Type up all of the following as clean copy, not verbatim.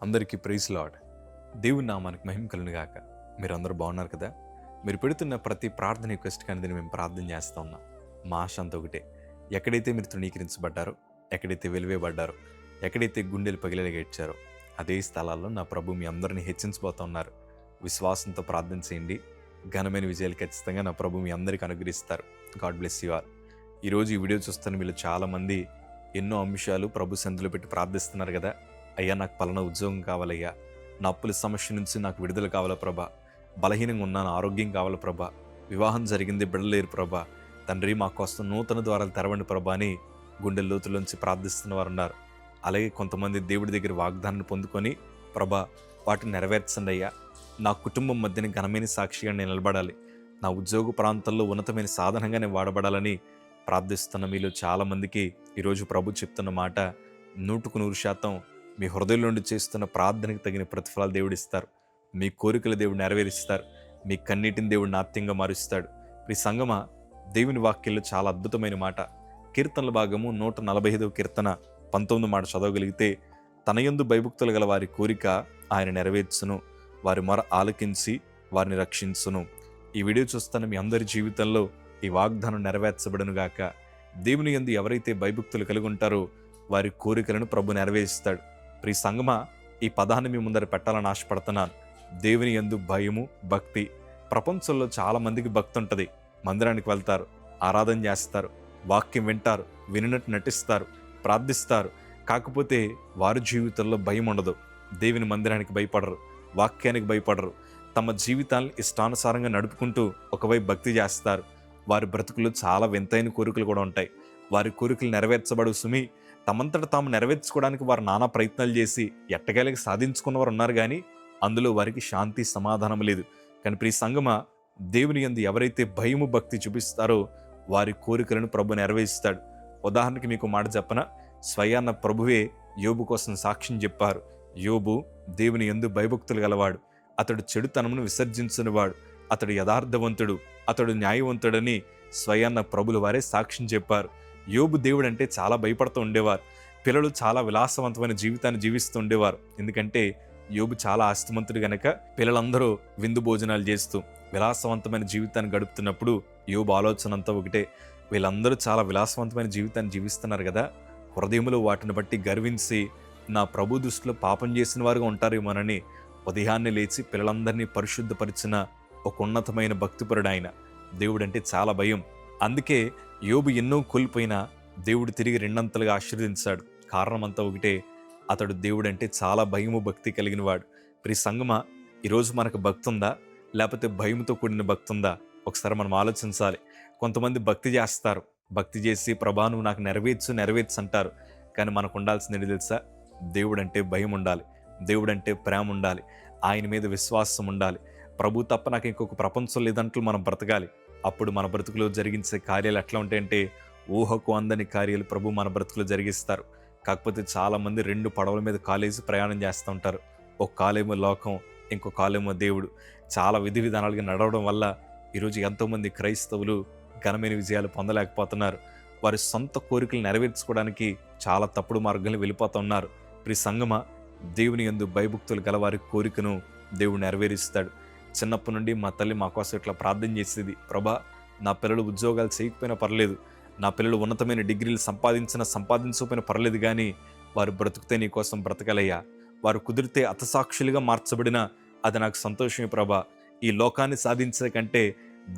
అందరికీ praise lord. దేవుని నామానికి మహిమ కలుగును గాక. మీరందరూ బాగున్నారు కదా? మీరు పెడుతున్న ప్రతి ప్రార్థన రిక్వెస్ట్ అనేది మేము ప్రార్థన చేస్తూ ఉన్నాం. మా ఆశ అంతా ఒకటే. ఎక్కడైతే మీరు తృణీకరించబడ్డారో, ఎక్కడైతే వెలివేయబడ్డారో, ఎక్కడైతే గుండెలు పగిలేలాగా ఏడ్చారో అదే స్థలాల్లో నా ప్రభు మీ అందరినీ హెచ్చించబోతూ ఉన్నారు. విశ్వాసంతో ప్రార్థన చేయండి. ఘనమైన విజయాలు ఖచ్చితంగా నా ప్రభు మీ అందరికీ అనుగ్రహిస్తారు. God bless you all. ఈరోజు ఈ వీడియో చూస్తున్న మీరు చాలామంది ఎన్నో అంశాలు ప్రభు సన్నిధిలో పెట్టి ప్రార్థిస్తున్నారు కదా. అయ్యా, నాకు పలానా ఉద్యోగం కావాలయ్యా, నా అప్పుల సమస్య నుంచి నాకు విడుదల కావాలా ప్రభా, బలహీనంగా ఉన్నాను, ఆరోగ్యం కావాలా ప్రభా, వివాహం జరిగింది, బిడ్డలేరు ప్రభా, తండ్రి మా కోసం నూతన ద్వారాలు తెరవండి ప్రభా అని గుండె లోతులోంచి ప్రార్థిస్తున్న వారు ఉన్నారు. అలాగే కొంతమంది దేవుడి దగ్గర వాగ్దానాన్ని పొందుకొని, ప్రభా వాటిని నెరవేర్చండి అయ్యా, నా కుటుంబం మధ్యన ఘనమైన సాక్షిగా నేను నిలబడాలి, నా ఉద్యోగ ప్రాంతాల్లో ఉన్నతమైన సాధనంగా నేను వాడబడాలని ప్రార్థిస్తున్న మీలో చాలామందికి ఈరోజు ప్రభు చెప్తున్న మాట 100% మీ హృదయం నుండి చేస్తున్న ప్రార్థనకు తగిన ప్రతిఫలాలు దేవుడు ఇస్తారు. మీ కోరికలు దేవుడు నెరవేరుస్తారు. మీ కన్నీటిని దేవుడు నాట్యంగా మారుస్తాడు. ఈ సంగమ దేవుని వాక్యంలో చాలా అద్భుతమైన మాట. కీర్తనల భాగము 145వ కీర్తన 19 మాట చదవగలిగితే, తన యందు భయభక్తులు గల వారి కోరిక ఆయన నెరవేర్చును, వారి మొర ఆలకించి వారిని రక్షించును. ఈ వీడియో చూస్తున్న మీ అందరి జీవితంలో ఈ వాగ్దానం నెరవేర్చబడును గాక. దేవుని యందు ఎవరైతే భయభక్తులు కలిగి ఉంటారో వారి కోరికలను ప్రభు నెరవేరుస్తాడు. ప్రియ సంగమా, ఈ పదాన్ని మీ ముందర పెట్టాలని ఆశపడుతున్నాను. దేవుని యందు భయము, భక్తి. ప్రపంచంలో చాలా మందికి భక్తి ఉంటుంది. మందిరానికి వెళ్తారు, ఆరాధన చేస్తారు, వాక్యం వింటారు, వినినట్టు నటిస్తారు, ప్రార్థిస్తారు. కాకపోతే వారి జీవితంలో భయం ఉండదు. దేవుని మందిరానికి భయపడరు, వాక్యానికి భయపడరు. తమ జీవితాలను ఇష్టానుసారంగా నడుపుకుంటూ ఒకవైపు భక్తి చేస్తారు. వారి బ్రతుకులు చాలా వింతైన కోరికలు కూడా ఉంటాయి. వారి కోరికలు నెరవేర్చబడు సుమి. తమంతట తాము నెరవేర్చుకోవడానికి వారు నానా ప్రయత్నాలు చేసి ఎట్టకేలకి సాధించుకున్నవారు ఉన్నారు, కానీ అందులో వారికి శాంతి సమాధానం లేదు. కానీ ప్రియ సంగమా, దేవుని యందు ఎవరైతే భయము, భక్తి చూపిస్తారో వారి కోరికలను ప్రభు నెరవేరుస్తాడు. ఉదాహరణకి మీకు మాట చెప్పన, స్వయాన్న ప్రభువే యోబు కోసం సాక్ష్యం చెప్పారు. యోబు దేవుని యందు భయభక్తులు గలవాడు, అతడు చెడుతనమును విసర్జించినవాడు, అతడు యథార్థవంతుడు, అతడు న్యాయవంతుడని స్వయాన్న ప్రభుల వారే సాక్ష్యం చెప్పారు. యోబు దేవుడు అంటే చాలా భయపడుతూ ఉండేవారు. పిల్లలు చాలా విలాసవంతమైన జీవితాన్ని జీవిస్తూ ఉండేవారు. ఎందుకంటే యోబు చాలా ఆస్తిమంతుడు గనక పిల్లలందరూ విందు భోజనాలు చేస్తూ విలాసవంతమైన జీవితాన్ని గడుపుతున్నప్పుడు యోబు ఆలోచన అంతా ఒకటే, వీళ్ళందరూ చాలా విలాసవంతమైన జీవితాన్ని జీవిస్తున్నారు కదా, హృదయంలో వాటిని బట్టి గర్వించి నా ప్రభు దృష్టిలో పాపం చేసిన వారుగా ఉంటారేమోనని ఉదయాన్నే లేచి పిల్లలందరినీ పరిశుద్ధపరిచిన ఒక ఉన్నతమైన భక్తిపరుడు ఆయన. దేవుడంటే చాలా భయం. అందుకే యోబు ఎన్నో కోల్పోయినా దేవుడు తిరిగి రెండంతలుగా ఆశీర్వదించాడు. కారణమంతా ఒకటే, అతడు దేవుడంటే చాలా భయము, భక్తి కలిగిన వాడు. ప్రియ సంగమా, ఈరోజు మనకు భక్తి ఉందా, లేకపోతే భయంతో కూడిన భక్తి ఉందా? ఒకసారి మనం ఆలోచించాలి. కొంతమంది భక్తి చేస్తారు, భక్తి చేసి ప్రభా నువ్వు నాకు నెరవేర్చు అంటారు. కానీ మనకు ఉండాల్సింది ఏంటి తెలుసా? దేవుడంటే భయం ఉండాలి, దేవుడంటే ప్రేమ ఉండాలి, ఆయన మీద విశ్వాసం ఉండాలి. ప్రభు తప్ప నాకు ఇంకొక ప్రపంచం లేదంటూ మనం బ్రతకాలి. అప్పుడు మన బ్రతుకులో జరిగించే కార్యాలు ఎట్లా ఉంటాయంటే, ఊహకు అందని కార్యాలు ప్రభు మన బ్రతుకులో జరిగిస్తారు. కాకపోతే చాలామంది 2 పడవల మీద కాలేసి ప్రయాణం చేస్తూ ఉంటారు. ఒక కాలేమో లోకం, ఇంకో కాలేమో దేవుడు. చాలా విధి విధానాలుగా నడవడం వల్ల ఈరోజు ఎంతోమంది క్రైస్తవులు ఘనమైన విజయాలు పొందలేకపోతున్నారు. వారి సొంత కోరికలు నెరవేర్చుకోవడానికి చాలా తప్పుడు మార్గాలు వెళ్ళిపోతూ ఉన్నారు. ప్రియ సంగమా, దేవుని యందు భయభక్తులు గల వారి కోరికను దేవుడు నెరవేరుస్తాడు. చిన్నప్పటి నుండి మా తల్లి మా కోసం ఇట్లా ప్రార్థన చేసేది, ప్రభా నా పిల్లలు ఉద్యోగాలు చేయకపోయినా పర్లేదు, నా పిల్లలు ఉన్నతమైన డిగ్రీలు సంపాదించకపోయినా పర్లేదు, కానీ వారు బ్రతుకుతే నీ కోసం బ్రతకలయ్యా, వారు కుదిరితే హతసాక్షులుగా మార్చబడినా అది నాకు సంతోషమే ప్రభా. ఈ లోకాన్ని సాధించే కంటే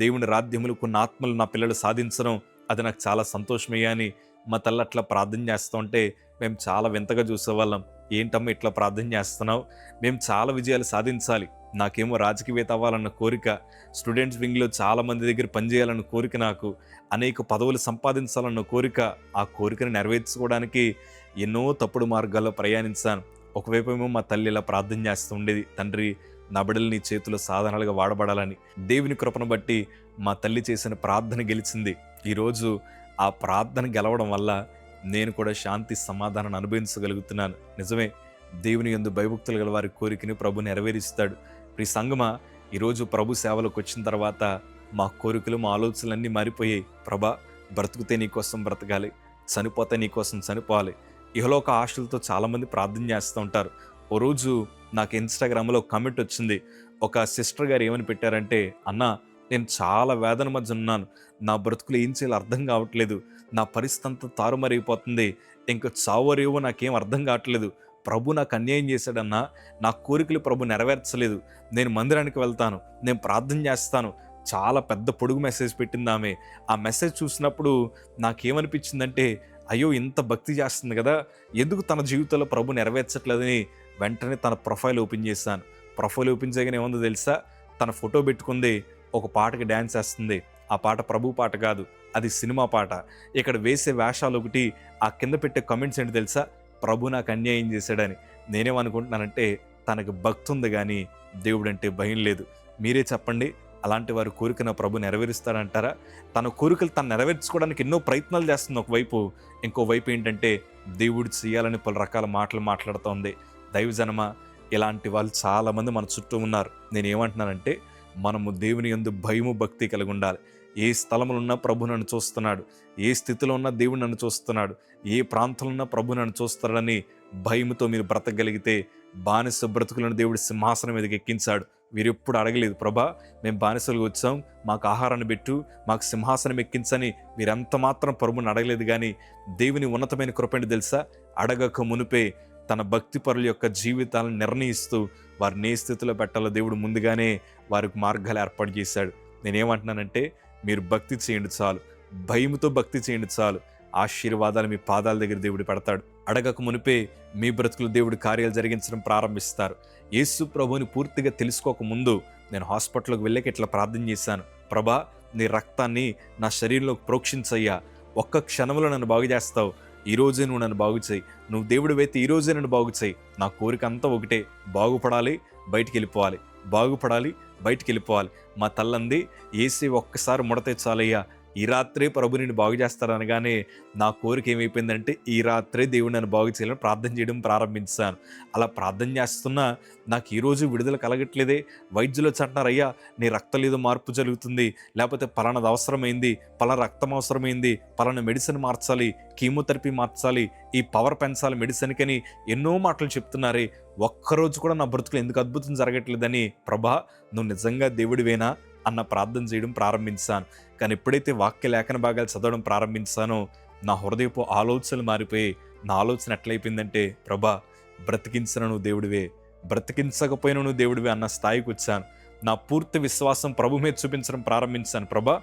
దేవుని రాజ్యములు కొన్ని ఆత్మలు నా పిల్లలు సాధించడం అది నాకు చాలా సంతోషమయ్యా అని మా తల్లి అట్లా ప్రార్థన చేస్తూ ఉంటే మేము చాలా వింతగా చూసేవాళ్ళం. ఏంటమ్మా ఇట్లా ప్రార్థన చేస్తున్నావు, మేము చాలా విజయాలు సాధించాలి, నాకేమో రాజకీయవేత్త అవ్వాలన్న కోరిక, స్టూడెంట్స్ వింగ్లో చాలామంది దగ్గర పనిచేయాలన్న కోరిక, నాకు అనేక పదవులు సంపాదించాలన్న కోరిక. ఆ కోరికను నెరవేర్చుకోవడానికి ఎన్నో తప్పుడు మార్గాల్లో ప్రయాణించాను. ఒకవైపు ఏమో మా తల్లి ఇలా ప్రార్థన చేస్తూ ఉండేది, తండ్రి నా బిడ్డలు నీ చేతిలో సాధనాలుగా వాడబడాలని. దేవుని కృపను బట్టి మా తల్లి చేసిన ప్రార్థన గెలిచింది. ఈరోజు ఆ ప్రార్థన గెలవడం వల్ల నేను కూడా శాంతి సమాధానాన్ని అనుభవించగలుగుతున్నాను. నిజమే, దేవుని యందు భయభక్తులు గల వారి కోరికని ప్రభు నెరవేరుస్తాడు. ప్రియ సంగమా, ఈరోజు ప్రభు సేవలోకి వచ్చిన తర్వాత మా కోరికలు, మా ఆలోచనలన్నీ మారిపోయాయి. ప్రభా బ్రతుకుతే నీ కోసం బ్రతకాలి, చనిపోతే నీ కోసం చనిపోవాలి. ఇహలోక ఆశలతో చాలామంది ప్రార్థన చేస్తూ ఉంటారు. ఓ రోజు నాకు ఇన్స్టాగ్రామ్లో కమెంట్ వచ్చింది. ఒక సిస్టర్ గారు ఏమని పెట్టారంటే, అన్నా నేను చాలా వేదన మధ్య ఉన్నాను. నా బ్రతుకులో ఏం చేయాలో అర్థం కావట్లేదు. నా పరిస్థితి అంతా తారుమారైపోతుంది. ఇంక చావరేవో నాకేం అర్థం కావట్లేదు. ప్రభు నాకు అన్యాయం చేశాడన్నా. నా కోరికలు ప్రభు నెరవేర్చలేదు. నేను మందిరానికి వెళ్తాను. నేను ప్రార్థన చేస్తాను. చాలా పెద్ద పొడుగు మెసేజ్ పెట్టింది ఆమె. ఆ మెసేజ్ చూసినప్పుడు నాకేమనిపించిందంటే, అయ్యో! ఇంత భక్తి చేస్తుంది కదా! ఎందుకు తన జీవితంలో ప్రభు నెరవేర్చట్లేదని వెంటనే తన ప్రొఫైల్ ఓపెన్ చేశాను. ప్రొఫైల్ ఓపెన్ చేయగానే ఏముందో తెలుసా? తన ఫోటో పెట్టుకుంది. ఒక పాటకి డ్యాన్స్ చేస్తుంది. ఆ పాట ప్రభు పాట కాదు. అది సినిమా పాట. ఇక్కడ వేసే వేషాలు ఒకటి, ఆ కింద పెట్టే కామెంట్స్ ఏంటి తెలుసా? ప్రభు నాకు అన్యాయం చేశాడని. నేనేమనుకుంటున్నానంటే, తనకు భక్తి ఉంది కానీ దేవుడంటే భయం లేదు. మీరే చెప్పండి, అలాంటి వారి కోరిక నా ప్రభు నెరవేరుస్తాడంటారా? తన కోరికలు తను నెరవేర్చుకోవడానికి ఎన్నో ప్రయత్నాలు చేస్తుంది ఒకవైపు. ఇంకోవైపు ఏంటంటే దేవుడు చేయాలని పలు రకాల మాటలు మాట్లాడుతోంది. దైవజనమా, ఇలాంటి వాళ్ళు చాలామంది మన చుట్టూ ఉన్నారు. నేనేమంటున్నానంటే, మనము దేవుని యందు భయము భక్తి కలిగి ఉండాలి. ఏ స్థలంలో ఉన్నా ప్రభు నన్ను చూస్తున్నాడు. ఏ స్థితిలో ఉన్నా దేవుడు నన్ను చూస్తున్నాడు. ఏ ప్రాంతంలో ఉన్నా ప్రభు నన్ను చూస్తాడని భయముతో మీరు బ్రతకగలిగితే, బానిస బ్రతుకులను దేవుడు సింహాసనం మీదకి ఎక్కించాడు. వీరెప్పుడు అడగలేదు, ప్రభా మేము బానిసలుగా వచ్చాం, మాకు ఆహారాన్ని పెట్టు, మాకు సింహాసనం ఎక్కించని వీరంత మాత్రం ప్రభుని అడగలేదు. కానీ దేవుని ఉన్నతమైన కృపని తెలుసా? అడగక మునిపే తన భక్తి పరుల యొక్క జీవితాలను నిర్ణయిస్తూ వారిని ఏ స్థితిలో పెట్టాలో దేవుడు ముందుగానే వారికి మార్గాలు ఏర్పాటు చేశాడు. నేనేమంటున్నానంటే, మీరు భక్తి చేయండి చాలు, భయముతో భక్తి చేయండి చాలు, ఆశీర్వాదాలు మీ పాదాల దగ్గర దేవుడు పెడతాడు. అడగక మునిపే మీ బ్రతుకులు దేవుడు కార్యాలు జరిగించడం ప్రారంభిస్తారు. యేసు ప్రభువుని పూర్తిగా తెలుసుకోక ముందు నేను హాస్పిటల్కి వెళ్ళాక ఇట్లా ప్రార్థన చేశాను. ప్రభా, నీ రక్తాన్ని నా శరీరంలోకి ప్రోక్షించయ్యా. ఒక్క క్షణంలో నన్ను బాగు చేస్తావు. ఈరోజే నువ్వు నన్ను బాగు చేయి. నువ్వు దేవుడు అయితే ఈరోజే నన్ను బాగు చేయి. నా కోరిక అంతా ఒకటే, బాగుపడాలి, బయటికి వెళ్ళిపోవాలి, బాగుపడాలి, బయటికి వెళ్ళిపోవాలి. మా తల్లంది, ఏసీ ఒక్కసారి ముడతే చాలయ్యా, ఈ రాత్రే ప్రభు నిన్ను బాగు చేస్తారనగానే నా కోరిక ఏమైపోయిందంటే, ఈ రాత్రే దేవుడు నన్ను బాగు చేయాలని ప్రార్థన చేయడం ప్రారంభించాను. అలా ప్రార్థన చేస్తున్నా నాకు ఈరోజు విడుదల కలగట్లేదే. వైద్యులు వచ్చంటున్నారు, అయ్యా నీ రక్తంలో ఏదో మార్పు జరుగుతుంది, లేకపోతే పలానాది అవసరమైంది, పలానా రక్తం అవసరమైంది, పలానా మెడిసిన్ మార్చాలి, కీమోథెరపీ మార్చాలి, ఈ పవర్ పెంచాలి మెడిసిన్కని ఎన్నో మాటలు చెప్తున్నారే. ఒక్కరోజు కూడా నా బ్రతుకులు ఎందుకు అద్భుతం జరగట్లేదని, ప్రభా నువ్వు నిజంగా దేవుడివేనా అన్న ప్రార్థన చేయడం ప్రారంభించాను. కానీ ఎప్పుడైతే వాక్య లేఖన భాగాలు చదవడం ప్రారంభించానో నా హృదయపు ఆలోచనలు మారిపోయి, నా ఆలోచన ఎట్లయిపోయిందంటే, ప్రభా బ్రతికించిన నువ్వు దేవుడివే, బ్రతికించకపోయినా నువ్వు దేవుడివే అన్న స్థాయికి వచ్చాను. నా పూర్తి విశ్వాసం ప్రభు మీద చూపించడం ప్రారంభించాను. ప్రభా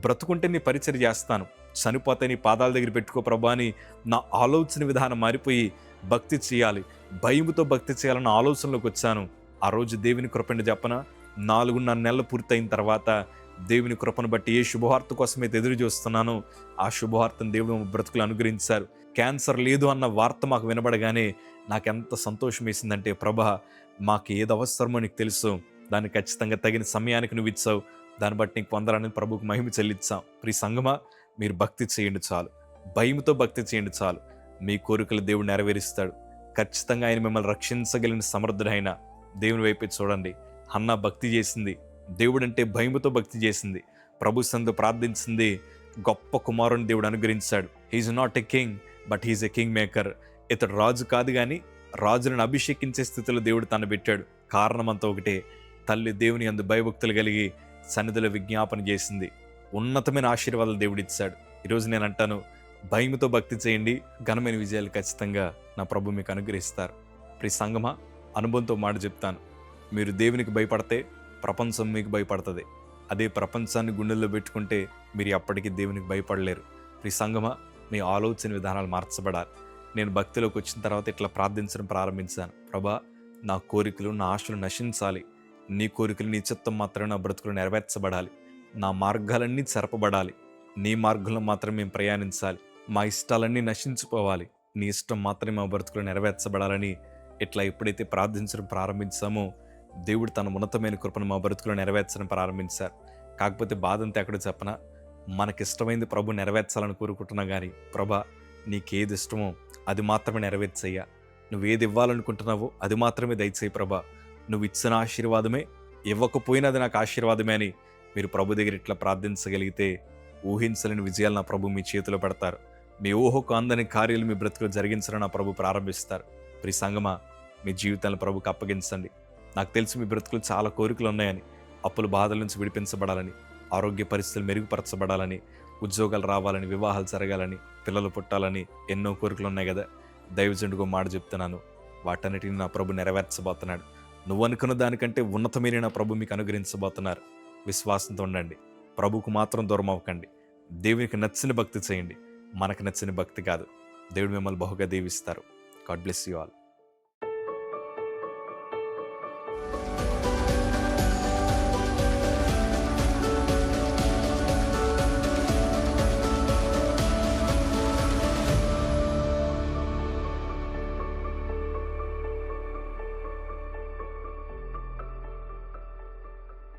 బ్రతుకుంటే నీ పరిచర్య చేస్తాను, చనిపోతే నీ పాదాల దగ్గర పెట్టుకో ప్రభా అని నా ఆలోచన విధానం మారిపోయి భక్తి చేయాలి, భయముతో భక్తి చేయాలన్న ఆలోచనలోకి వచ్చాను. ఆ రోజు దేవుని కృపని చెప్పన, 4.5 నెలలు పూర్తయిన తర్వాత దేవుని కృపను బట్టి ఏ శుభవార్త కోసమైతే ఎదురు చూస్తున్నానో ఆ శుభవార్తను దేవుడు బ్రతుకులు అనుగ్రహించారు. క్యాన్సర్ లేదు అన్న వార్త మాకు వినబడగానే నాకెంత సంతోషం వేసిందంటే, ప్రభా మాకు ఏది అవసరమో నీకు తెలుసు, దాన్ని ఖచ్చితంగా తగిన సమయానికి నువ్వు ఇచ్చావు, దాన్ని బట్టి నీకు పొందాలని ప్రభువుకు మహిమ చెల్లించాం. ప్రియ సంగమా, మీరు భక్తి చేయండి చాలు, భయముతో భక్తి చేయండి చాలు, మీ కోరికలు దేవుడు నెరవేరుస్తాడు. ఖచ్చితంగా ఆయన మిమ్మల్ని రక్షించగలిగిన సమర్థుడైన దేవుని వైపే చూడండి. హన్నా భక్తి చేసింది, దేవుడంటే భయముతో భక్తి చేసింది, ప్రభు సందు ప్రార్థించింది, గొప్ప కుమారుని దేవుడు అనుగ్రహించాడు. He's not a king but he's a king maker. ఇతడు రాజు కాదు కానీ రాజులను అభిషేకించే స్థితిలో దేవుడు తను పెట్టాడు. కారణం అంతా ఒకటే, తల్లి దేవుని యందు భయభక్తులు కలిగి సన్నిధిలో విజ్ఞాపన చేసింది. ఉన్నతమైన ఆశీర్వాదాలు దేవుడు ఇచ్చాడు. ఈరోజు నేను అంటాను, భయముతో భక్తి చేయండి, ఘనమైన విజయాలు ఖచ్చితంగా నా ప్రభు మీకు అనుగ్రహిస్తారు. ప్రియ సంగమా, అనుభవంతో మాట చెప్తాను, మీరు దేవునికి భయపడితే ప్రపంచం మీకు భయపడుతుంది. అదే ప్రపంచాన్ని గుండెల్లో పెట్టుకుంటే మీరు అప్పటికి దేవునికి భయపడలేరు. ప్రియ సంగమా, మీ ఆలోచన విధానాలు మార్చబడాలి. నేను భక్తిలోకి వచ్చిన తర్వాత ఇట్లా ప్రార్థించడం ప్రారంభించాను. ప్రభా నా కోరికలు, నా ఆశలు నశించాలి, నీ కోరికలు, నీ చిత్తం మాత్రమే నా బ్రతుకులు నెరవేర్చబడాలి, నా మార్గాలన్నీ చెరపబడాలి, నీ మార్గంలో మాత్రమే మేము ప్రయాణించాలి, మా ఇష్టాలన్నీ నశించిపోవాలి, నీ ఇష్టం మాత్రమే మా బ్రతుకులు నెరవేర్చబడాలని ఇట్లా ఎప్పుడైతే ప్రార్థించడం ప్రారంభించామో దేవుడు తన ఉన్నతమైన కృపను మా బ్రతుకులు నెరవేర్చడం ప్రారంభించారు. కాకపోతే బాధ అంతా ఎక్కడో చెప్పనా, మనకిష్టమైంది ప్రభు నెరవేర్చాలని కోరుకుంటున్నా కానీ, ప్రభా నీకేది ఇష్టమో అది మాత్రమే నెరవేర్చయ్యా, నువ్వేది ఇవ్వాలనుకుంటున్నావో అది మాత్రమే దయచేయి ప్రభా, నువ్వు ఇచ్చిన ఆశీర్వాదమే, ఇవ్వకపోయినా అది నాకు ఆశీర్వాదమే అని మీరు ప్రభు దగ్గర ఇట్లా ప్రార్థించగలిగితే ఊహించలేని విజయాలు నా ప్రభు మీ చేతిలో పెడతారు. మీ ఊహకు అందని కార్యాలు మీ బ్రతుకులు జరిగించాలని నా ప్రభు ప్రారంభిస్తారు. ప్రియ సంగమా, మీ జీవితాలను ప్రభుకి అప్పగించండి. నాకు తెలిసి మీ బ్రతుకులు చాలా కోరికలు ఉన్నాయని, అప్పుల బాధల నుంచి విడిపించబడాలని, ఆరోగ్య పరిస్థితులు మెరుగుపరచబడాలని, ఉద్యోగాలు రావాలని, వివాహాలు జరగాలని, పిల్లలు పుట్టాలని ఎన్నో కోరికలు ఉన్నాయి కదా. దైవజనుడిగా మాట చెప్తున్నాను, వాటన్నిటిని నా ప్రభు నెరవేర్చబోతున్నాడు. నువ్వు అనుకున్న దానికంటే ఉన్నతమైన నా ప్రభు మీకు అనుగ్రహించబోతున్నారు. విశ్వాసంతో ఉండండి. ప్రభుకు మాత్రం దూరం అవ్వకండి. దేవునికి నచ్చిన భక్తి చేయండి, మనకు నచ్చిన భక్తి కాదు. దేవుడు మిమ్మల్ని బహుగా దీవిస్తారు. God bless you all.